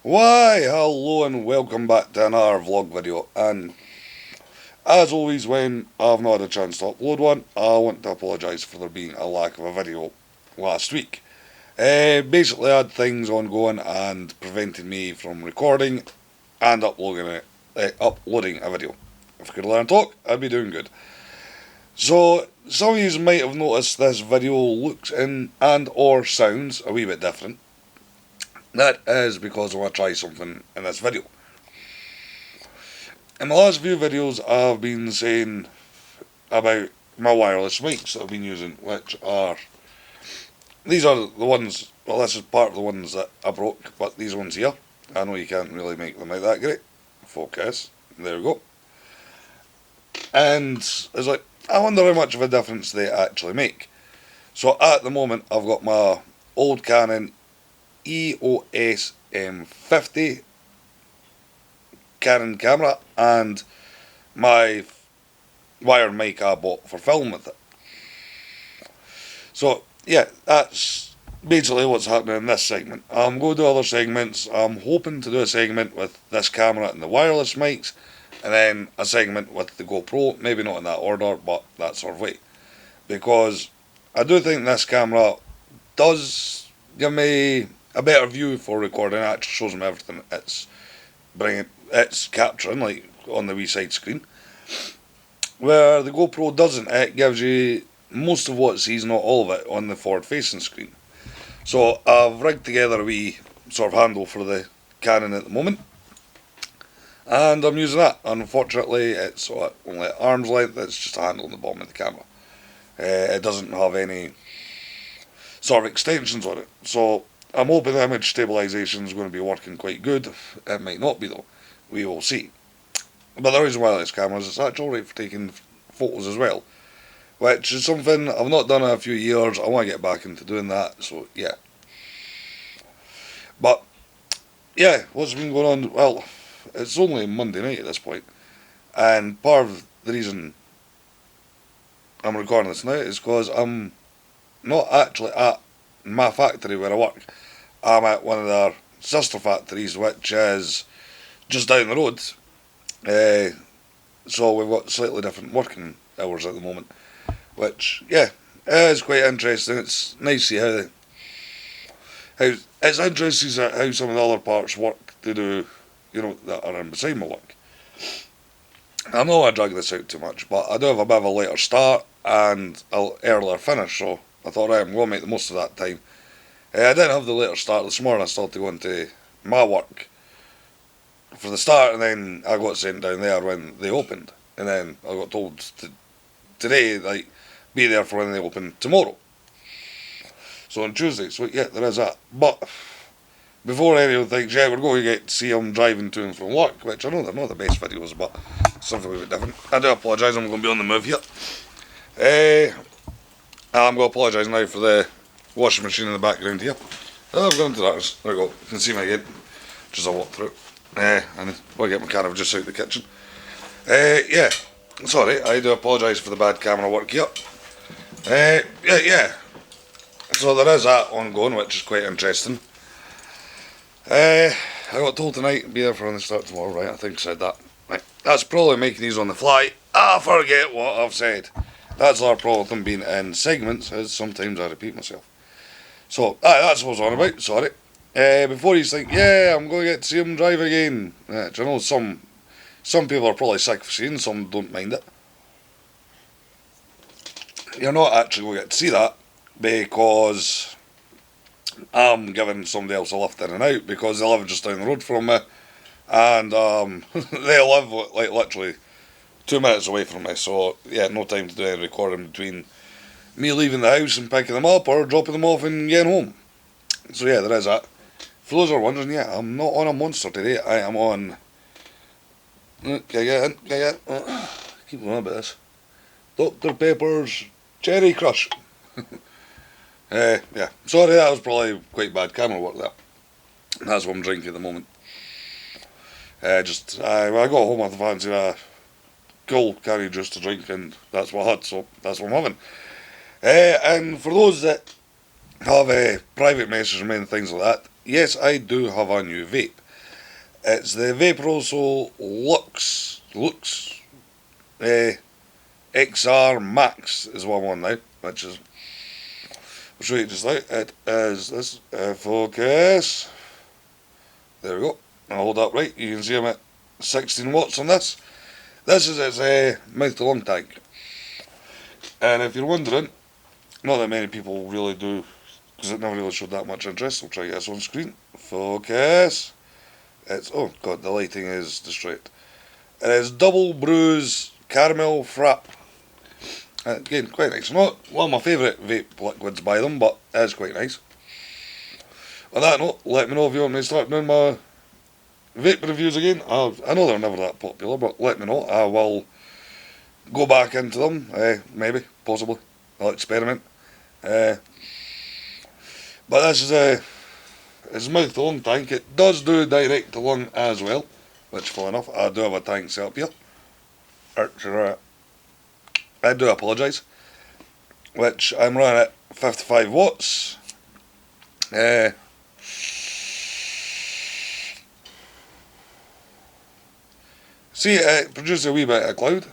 Why, hello and welcome back to another vlog video. And as always, when I've not had a chance to upload one, I want to apologise for there being a lack of a video last week. Basically, I had things ongoing and prevented me from recording and uploading a video. If I could learn to talk, I'd be doing good. So, some of you might have noticed this video looks and or sounds a wee bit different. That is because I want to try something in this video. In the last few videos I've been saying about my wireless mics that I've been using, which are, these are the ones, well this is part of the ones that I broke, but these ones here, I know you can't really make them out that great. Focus, there we go. And it's like, I wonder how much of a difference they actually make. So at the moment I've got my old Canon EOS M50 Canon camera and my wired mic I bought for film with it. So yeah, that's basically what's happening in this segment. I'm going to do other segments. I'm hoping to do a segment with this camera and the wireless mics, and then a segment with the GoPro, maybe not in that order, but that sort of way. Because I do think this camera does give me a better view for recording. It actually shows me everything it's capturing, like on the wee side screen. Where the GoPro doesn't, it gives you most of what it sees, not all of it, on the forward facing screen. So I've rigged together a wee sort of handle for the Canon at the moment, and I'm using that. Unfortunately, it's only at arm's length, it's just a handle on the bottom of the camera. It doesn't have any sort of extensions on it. So I'm hoping the image stabilisation is going to be working quite good. It might not be though. We will see. But the reason why this camera is it's actually alright for taking photos as well, which is something I've not done in a few years. I want to get back into doing that, so yeah. But yeah, what's been going on? Well, it's only Monday night at this point, and part of the reason I'm recording this now is because I'm not actually at my factory where I work. I'm at one of their sister factories, which is just down the road. So we've got slightly different working hours at the moment, which yeah, is quite interesting. It's nice to see how it's interesting to see how some of the other parts work to do, that are in beside my work. I'm not going to drag this out too much, but I do have a bit of a later start and an earlier finish, so I thought, right, I'm going to make the most of that time. I didn't have the later start this morning. I still had to go into my work for the start, and then I got sent down there when they opened, and then I got told today, like, be there for when they open tomorrow. So on Tuesday, so yeah, there is that. But before anyone thinks, yeah, we're going to get to see them driving to and from work, which I know they're not the best videos, but something a bit different. I do apologise, I'm going to be on the move here. I'm going to apologise now for the washing machine in the background here. Oh, I've gone into that. There we go. You can see me again. Just a walk through. And I'll get my camera just out the kitchen. Yeah. Sorry, I do apologise for the bad camera work here. Yeah. So there is that ongoing, which is quite interesting. I got told tonight, be there for when they start tomorrow, right? I think I said that. Right. That's probably making these on the fly. I forget what I've said. That's our problem with them being in segments, is sometimes I repeat myself. So, that's what I was on about, sorry. Before you think, yeah, I'm going to get to see him drive again. Do you know, some people are probably sick of seeing, some don't mind it. You're not actually going to get to see that, because I'm giving somebody else a lift in and out, because they live just down the road from me, and they live like literally 2 minutes away from me, so yeah, no time to do any recording between me leaving the house and picking them up or dropping them off and getting home. So yeah, there is that. For those who are wondering, yeah, I'm not on a monster today. I am on. Can I get in? Can I get in? Keep going on about this. Dr. Pepper's Cherry Crush. Yeah, sorry, that was probably quite bad camera work there. That's what I'm drinking at the moment. I got home with a fancy cold curry juice to drink, and that's what I had, so that's what I'm having. And for those that have private messages and things like that, yes, I do have a new vape. It's the Vaporoso Lux XR Max is what I'm on now, which is, I'll show you just now. It is this, focus, there we go, I'll hold up right, you can see I'm at 16 watts on this. This is its mouth to lung tank, and if you're wondering, not that many people really do, because it never really showed that much interest. I'll try to get this on screen. Focus. It's, oh god, the lighting is destroyed. It is Double Brews Caramel Frap. Again, quite nice. Not one of my favourite vape liquids by them, but it is quite nice. On that note, let me know if you want me to start doing my vape reviews again. I know they're never that popular, but let me know. I will go back into them, maybe, possibly. I'll experiment. But this is it's mouth to lung tank. It does do direct to lung as well, which, full enough, I do have a tank set up here. I do apologise. Which I'm running at 55 watts. See, it produces a wee bit of cloud.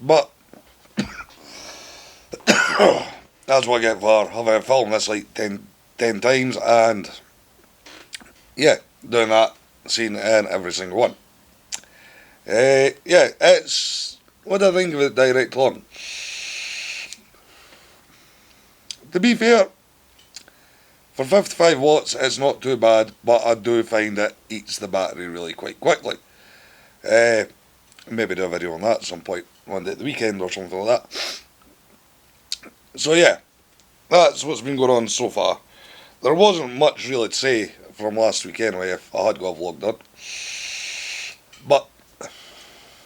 But that's what I get for having filmed this like 10 times, and yeah, doing that, seeing it in every single one. Yeah, it's, what do I think of it direct on? To be fair, for 55 watts it's not too bad, but I do find it eats the battery really quite quickly. Maybe do a video on that at some point, one day at the weekend or something like that. So yeah, that's what's been going on so far. There wasn't much really to say from last week anyway, if I had got a vlog done. But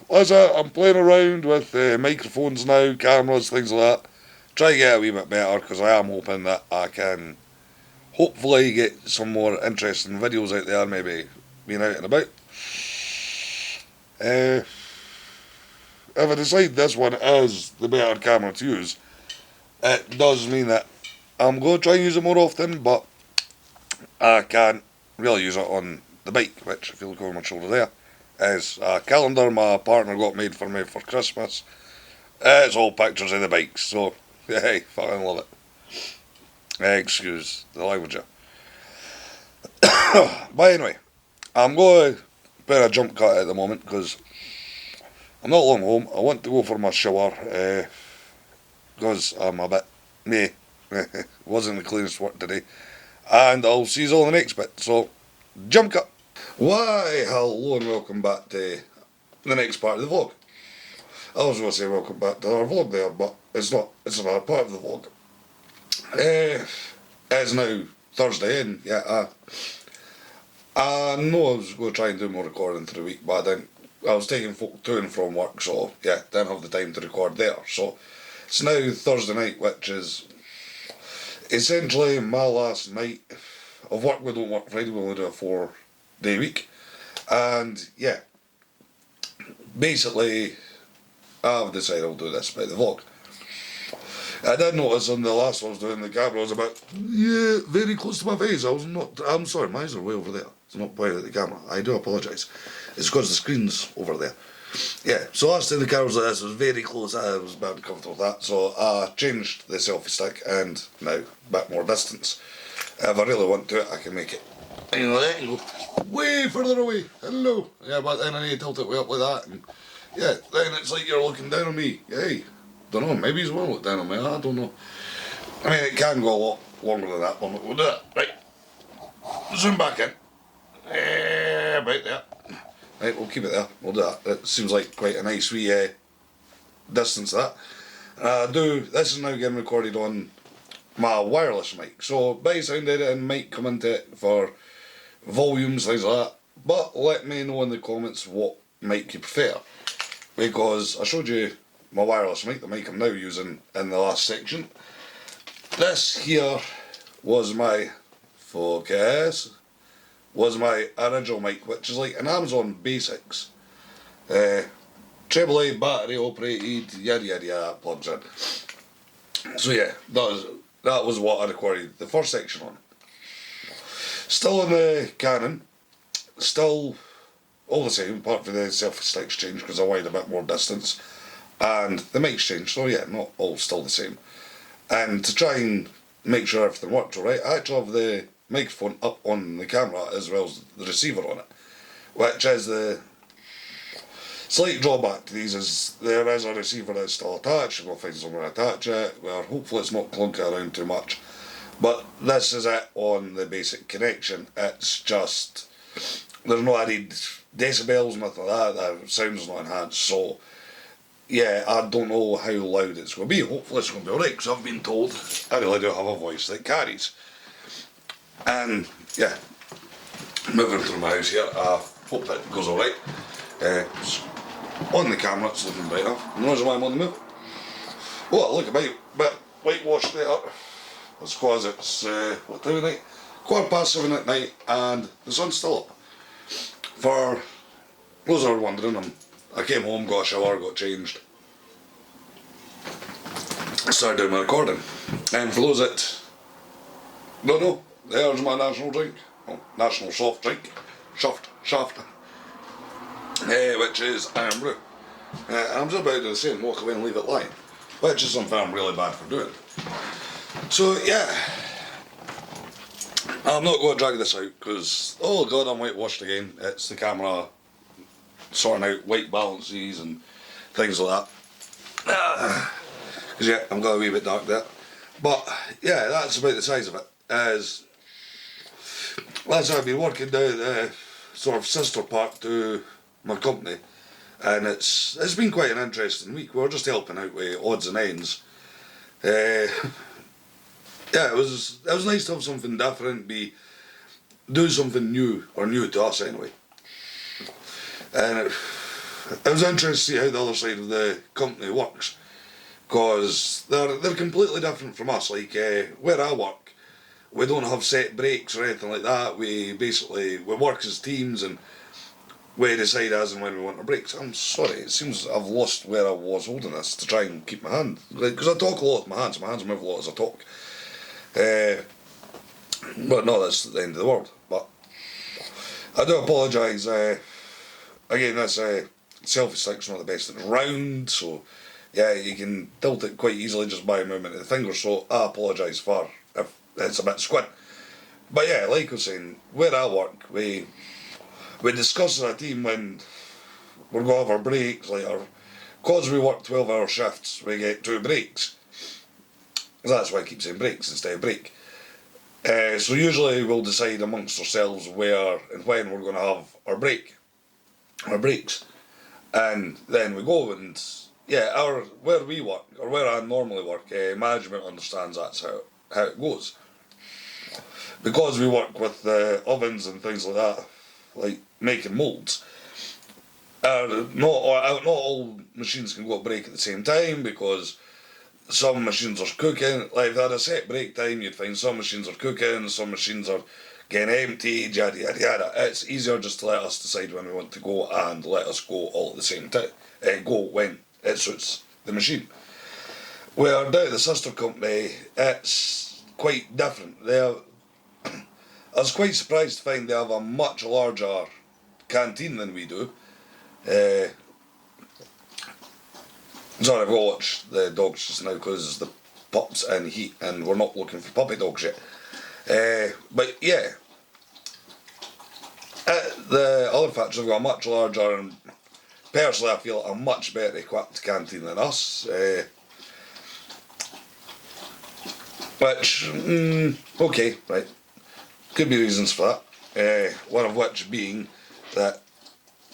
as I'm playing around with microphones now, cameras, things like that, try to get a wee bit better, because I am hoping that I can hopefully get some more interesting videos out there, maybe being out and about. If I decide this one is the better camera to use, it does mean that I'm going to try and use it more often, but I can't really use it on the bike, which, if you look over my shoulder there, is a calendar my partner got made for me for Christmas. It's all pictures of the bikes, so hey, fucking love it. Excuse the language. But anyway, I'm going to put a jump cut at the moment, because I'm not long home. I want to go for my shower, because I'm a bit meh. Wasn't the cleanest work today. And I'll see you all in the next bit. So, jump cut. Why, hello and welcome back to the next part of the vlog. I was going to say welcome back to our vlog there, but it's not. It's another part of the vlog. It's now Thursday, and yeah, I know I was going to try and do more recording through the week, but I didn't. I was taking folk to and from work, so yeah, didn't have the time to record there. So it's now Thursday night, which is essentially my last night of work. We don't work Friday, we only do a 4-day week. And yeah, basically I've decided I'll do this by the vlog. I did notice on the last one I was doing, the camera was about, yeah, very close to my face. I'm sorry, my eyes are way over there. It's not pointing at the camera. I do apologise. It's because the screen's over there. Yeah, so last time the camera was like this, it was very close. I was a bit uncomfortable with that, so I changed the selfie stick, and now a bit more distance. If I really want to, I can make it, you know, there you go, way further away. Hello. Yeah, but then I need to tilt it way up like that, and yeah, then it's like you're looking down on me. Hey, don't know, maybe he's well look down on me, I don't know. I mean, it can go a lot longer than that, but we'll do it. Right, zoom back in. About there. Right, we'll keep it there. We'll do that. It seems like quite a nice wee distance, that. This is now getting recorded on my wireless mic. So, by sound editing might come into it for volumes, things like that. But let me know in the comments what mic you prefer. Because I showed you my wireless mic, the mic I'm now using in the last section. This here was my focus. Was my original mic, which is like an Amazon Basics. AAA battery operated, yada yada yada, plugs in. So yeah, that was that was what I recorded the first section on. Still on the Canon, still all the same, apart from the selfie stick change because I wanted a bit more distance, and the mic change, so yeah, not all still the same. And to try and make sure everything worked alright, I actually have the microphone up on the camera as well as the receiver on it, which is the slight drawback to these is there is a receiver that's still attached. We'll find somewhere to attach it where hopefully it's not clunking around too much. But this is it on the basic connection. It's just, there's no added decibels, nothing like that. The sound's not enhanced. So yeah, I don't know how loud it's going to be. Hopefully it's going to be alright because I've been told I really do have a voice that carries. And yeah, moving through my house here, I hope that goes alright. On the camera it's looking better. And the reason why I'm on the move. Oh, look about, bit whitewashed there. It's because it's, what time of night? 7:15 at night and the sun's still up. For those who are wondering, I came home, got a shower, got changed, started doing my recording. And for those that don't know, there's my national drink, national soft drink, shaft, which is Iron Brew. And I'm just about to do the same, walk away and leave it lying, which is something I'm really bad for doing. So yeah, I'm not going to drag this out because, oh god, I'm whitewashed again. It's the camera sorting out white balances and things like that. Because yeah, I've got a wee bit dark there. But yeah, that's about the size of it. As I've been working down the sort of sister part to my company, and it's been quite an interesting week. We were just helping out with odds and ends. Yeah, it was nice to have something different, do something new, or new to us anyway. And it was interesting to see how the other side of the company works, because they're completely different from us. Like where I work, we don't have set breaks or anything like that. We work as teams and we decide as and when we want our breaks. I'm sorry, it seems I've lost where I was holding this to try and keep my hand, because I talk a lot with my hands move a lot as I talk. But no, that's the end of the world. But I do apologise. Again, this selfie stick's not the best it's round, so yeah, you can tilt it quite easily just by a movement of the finger, so I apologise for if it's a bit squint. But yeah, like I was saying, where I work, we discuss as a team when we're going to have our breaks, because we work 12-hour shifts, we get 2 breaks. That's why I keep saying breaks instead of break. So usually we'll decide amongst ourselves where and when we're going to have our breaks. And then we go and, yeah, where we work, or where I normally work, management understands that's how it goes. Because we work with ovens and things like that, like making moulds, not all machines can go break at the same time, because some machines are cooking. Like if they had a set break time, you'd find some machines are cooking, some machines are getting emptied, yada yada yada. It's easier just to let us decide when we want to go and let us go all at the same time. Go when it suits the machine. Where down at the sister company, it's quite different. I was quite surprised to find they have a much larger canteen than we do. Sorry, I've got to watch the dogs just now because the pups in heat and we're not looking for puppy dogs yet. But yeah, the other factories have got a much larger and personally I feel a much better equipped canteen than us. Which, okay, right, could be reasons for that. One of which being that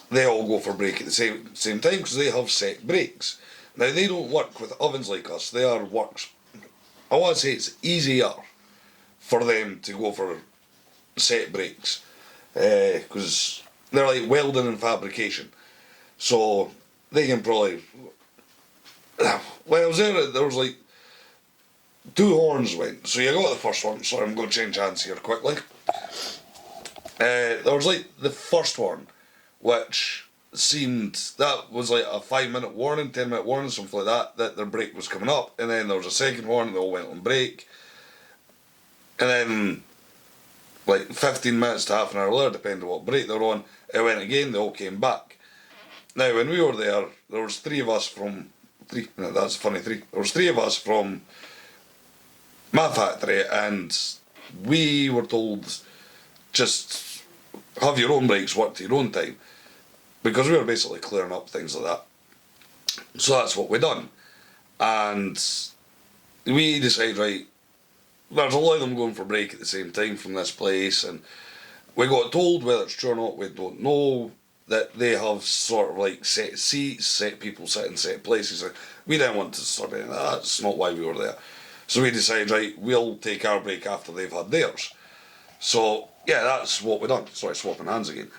they all go for break at the same time because they have set breaks. Now they don't work with ovens like us. I want to say it's easier for them to go for set breaks because they're like welding and fabrication. So they can probably. When I was there was like 2 horns went. So you got the first one. Sorry, I'm going to change hands here quickly. There was like the first one, which seemed that was like a 5-minute warning, 10-minute warning, something like that their break was coming up, and then there was a second one, they all went on break, And then, like 15 minutes to half an hour later, depending on what break they're on, it went again, they all came back. Now, when we were there was three of us from, that's funny, there was three of us from my factory, and we were told, just have your own breaks, work to your own time, because we were basically clearing up things like that. So that's what we done. And we decided, right, there's a lot of them going for break at the same time from this place, and we got told, whether it's true or not, we don't know, that they have sort of like set seats, set people sit in set places. We didn't want to sort of, that's not why we were there. So we decided, right, we'll take our break after they've had theirs. So, yeah, that's what we done. Sorry, swapping hands again.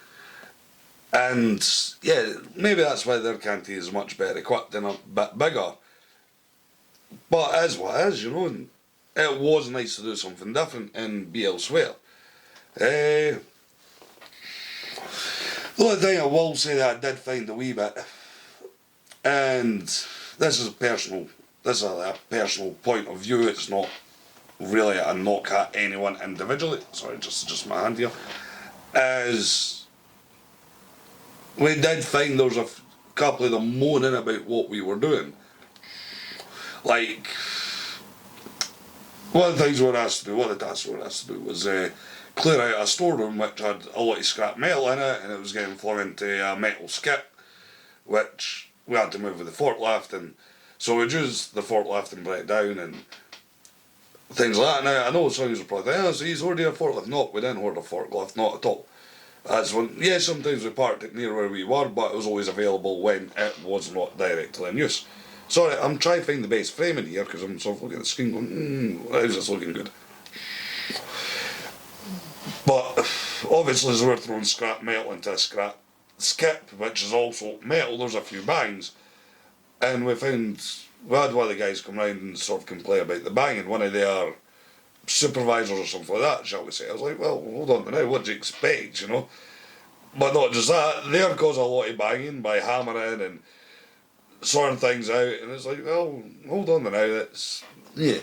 And, yeah, maybe that's why their canteen is much better equipped and a bit bigger. But it is what it is, you know, and it was nice to do something different and be elsewhere. The only thing I will say that I did find a wee bit, and this is a personal point of view, it's not really a knock at anyone individually, sorry, just my hand here, is we did find there was a couple of them moaning about what we were doing. Like, one of the things we were asked to do, one of the tasks we were asked to do was clear out a storeroom which had a lot of scrap metal in it, and it was getting flung into a metal skip, which we had to move with the forklift, and so we'd use the forklift and bring it down and things like that. Now, I know some of you are probably thinking, oh, so he's ordering a forklift. No, we didn't order a forklift, not at all. Yeah, sometimes we parked it near where we were, but it was always available when it was not directly in use. Sorry, I'm trying to find the best framing here because I'm sort of looking at the screen going, how's this looking good? But obviously, as we're throwing scrap metal into a scrap skip, which is also metal, there's a few bangs. And we had one of the guys come round and sort of complain about the banging, one of their supervisors or something like that, shall we say. I was like, well, hold on now, what do you expect, you know? But not just that, they're causing a lot of banging by hammering and sorting things out, and it's like, well, hold on now, that's, yeah.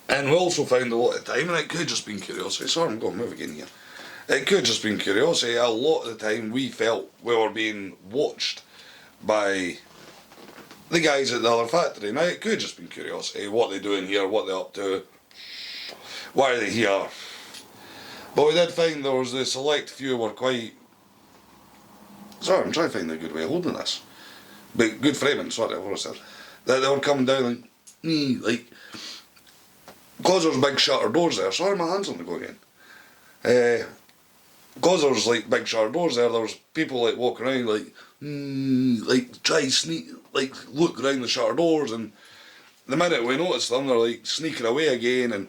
And we also found a lot of time, and it could just been curiosity, sorry, I'm going to move again here. It could just been curiosity, a lot of the time we felt we were being watched by the guys at the other factory. Now, it could just been curiosity, what they're doing here, what they're up to, why are they here. But we did find there was the select few were quite, sorry, I'm trying to find a good way of holding this. But good framing, sorry, what I said. That they were coming down like, because there's big shutter doors there, sorry, my hand's on the go again. Because there's like big shutter doors there was people like walking around like try to sneak, like look around the shutter doors, and the minute we noticed them, they're like sneaking away again, and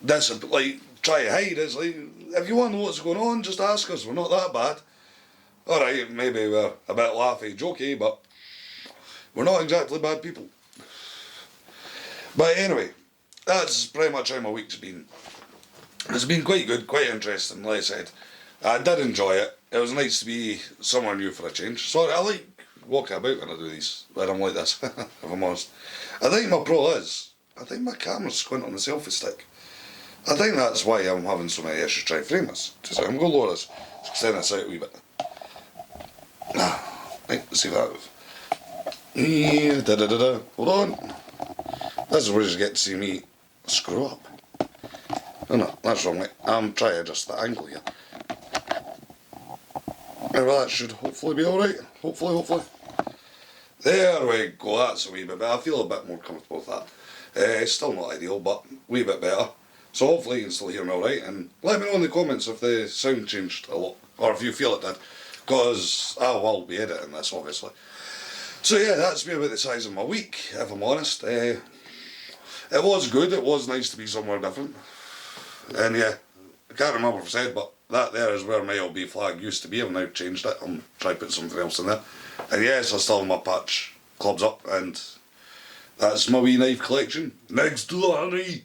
this like try to hide. It's like, if you want to know what's going on, just ask us, we're not that bad. Alright, maybe we're a bit laughy, jokey, but we're not exactly bad people. But anyway, that's pretty much how my week's been. It's been quite good, quite interesting, like I said. I did enjoy it. It was nice to be somewhere new for a change. Sorry, I like walking about when I do these, when I'm like this, if I'm honest. I think my pro is, I think my camera's squint on the selfie stick. I think that's why I'm having so many issues trying to frame this. Just I'm going to lower this, extend this out a wee bit. Right, let's see that. Hold on. This is where you get to see me screw up. Oh no, that's wrong, mate. I'm trying to adjust the angle here. Well, that should hopefully be alright. Hopefully. There we go, that's a wee bit better. I feel a bit more comfortable with that. It's still not ideal, but a wee bit better. So hopefully you can still hear me alright, and let me know in the comments if the sound changed a lot, or if you feel it did, because I will be editing this, obviously. So yeah, that's me about the size of my week, if I'm honest. It was good, it was nice to be somewhere different. And yeah, I can't remember if I said, but that there is where my LB flag used to be. I've now changed it. I'm trying to put something else in there. And yes, I still have my patch clubs up, and that's my wee knife collection. Next to the honey.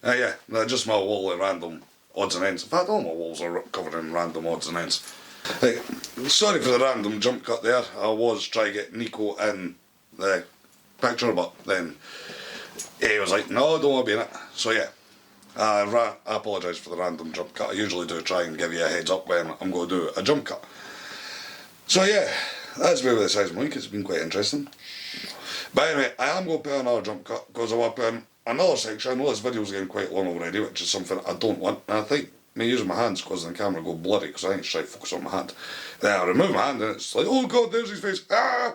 Yeah, just my wall of random odds and ends. In fact, all my walls are covered in random odds and ends. Hey, sorry for the random jump cut there. I was trying to get Nico in the picture, but then he was like, no, don't want to be in it. So yeah, I apologise for the random jump cut. I usually do try and give you a heads up when I'm going to do a jump cut. So yeah, that's maybe the size of my week. It's been quite interesting. But anyway, I am going to put another jump cut because I want to put in another section. I know this video's getting quite long already, which is something I don't want. And I think me using my hands causing the camera go bloody because I think it's trying to focus on my hand. Then I remove my hand and it's like, oh god, there's his face. Ah!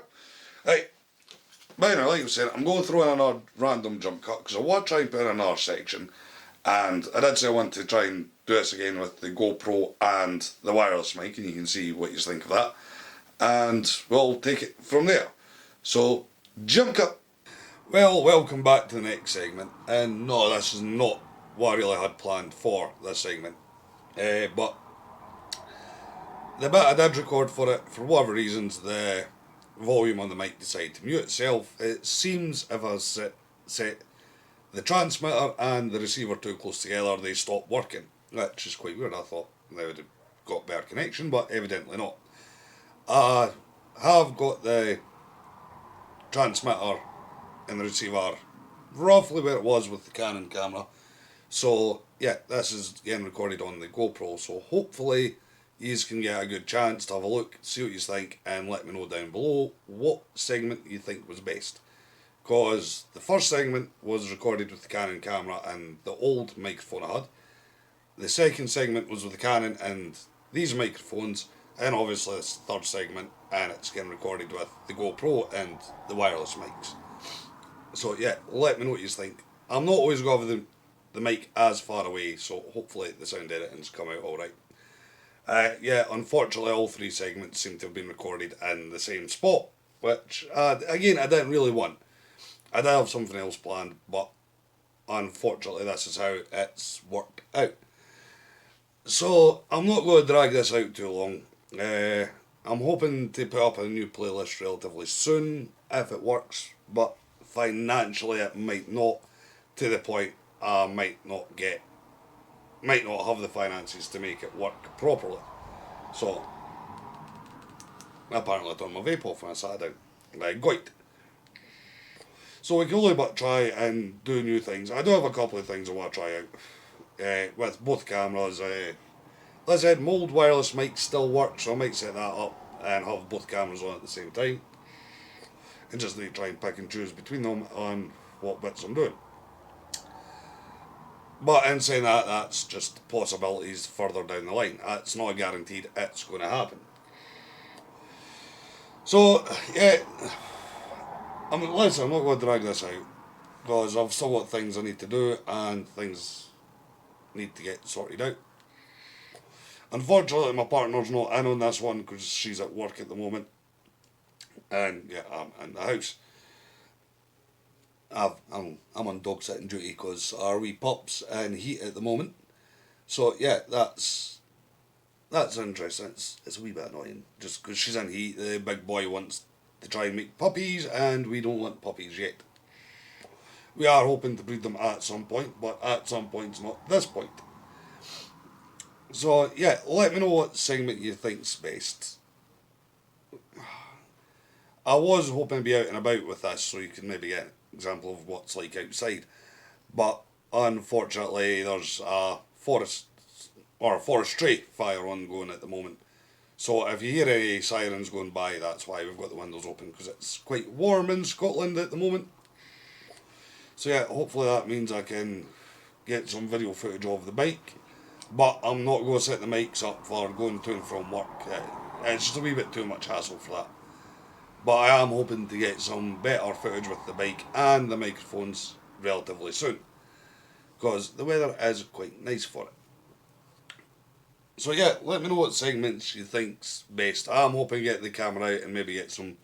Right. But anyway, like I was saying, I'm going to throw in another random jump cut because I want to try and put in another section. And I did say I want to try and do this again with the GoPro and the wireless mic, and you can see what you think of that. And we'll take it from there. So, jump cut. Well, welcome back to the next segment. And no, this is not what I really had planned for this segment. But the bit I did record for it, for whatever reasons, the volume on the mic decided to mute itself. It seems if I set the transmitter and the receiver too close together, they stopped working, which is quite weird. I thought they would have got better connection, but evidently not. I have got the transmitter and the receiver roughly where it was with the Canon camera. So yeah, this is getting recorded on the GoPro, so hopefully you can get a good chance to have a look, see what you think, and let me know down below what segment you think was best. Because the first segment was recorded with the Canon camera and the old microphone I had. The second segment was with the Canon and these microphones, and obviously this third segment, and it's getting recorded with the GoPro and the wireless mics. So yeah, let me know what you think. I'm not always going to have the mic as far away, so hopefully the sound editing's come out alright. Yeah, unfortunately all three segments seem to have been recorded in the same spot, which again I didn't really want. I did have something else planned, but unfortunately this is how it's worked out. So I'm not going to drag this out too long. I'm hoping to put up a new playlist relatively soon, if it works, but financially it might not, to the point I might not have the finances to make it work properly. So, apparently I turned my vape off when I sat down. Goit. So we can only but try and do new things. I do have a couple of things I want to try out. With both cameras, like I said, mold wireless mics still work, so I might set that up and have both cameras on at the same time. And just need to try and pick and choose between them on what bits I'm doing. But in saying that, that's just possibilities further down the line. It's not guaranteed it's going to happen. So, yeah, listen, I'm not going to drag this out, because I've still got things I need to do, and things need to get sorted out. Unfortunately, my partner's not in on this one, because she's at work at the moment, and yeah, I'm in the house. I'm on dog sitting duty because our wee pup's in heat at the moment. So yeah, that's interesting. It's a wee bit annoying just because she's in heat. The big boy wants to try and make puppies, and we don't want puppies yet. We are hoping to breed them at some point, but at some point's not this point. So yeah, let me know what segment you think's best. I was hoping to be out and about with this so you can maybe get an example of what's like outside, but unfortunately there's a forestry fire ongoing at the moment. So if you hear any sirens going by, that's why we've got the windows open, because it's quite warm in Scotland at the moment. So yeah, hopefully that means I can get some video footage of the bike, but I'm not going to set the mics up for going to and from work. It's just a wee bit too much hassle for that. But I am hoping to get some better footage with the bike and the microphones relatively soon, because the weather is quite nice for it. So yeah, let me know what segments you think's best. I'm hoping to get the camera out and maybe get some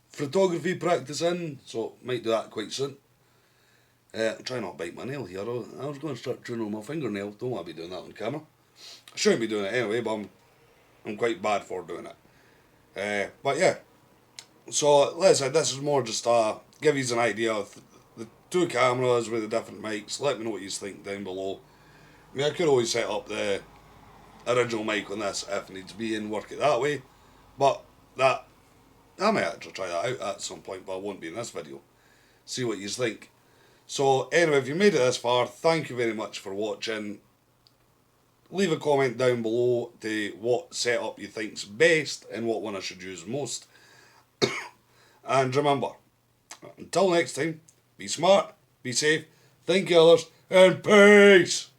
photography practice in, so might do that quite soon. Try not to bite my nail here. I was going to start trimming my fingernail. Don't want to be doing that on camera. I shouldn't be doing it anyway, but I'm quite bad for doing it. But yeah. So, like I said, this is more just to give you an idea of the two cameras with the different mics. Let me know what you think down below. I mean, I could always set up the original mic on this if needs be and work it that way. But I might actually try that out at some point, but I won't be in this video. See what you think. So anyway, if you made it this far, thank you very much for watching. Leave a comment down below to what setup you think's best and what one I should use most. And remember, until next time, be smart, be safe, think of others, and peace!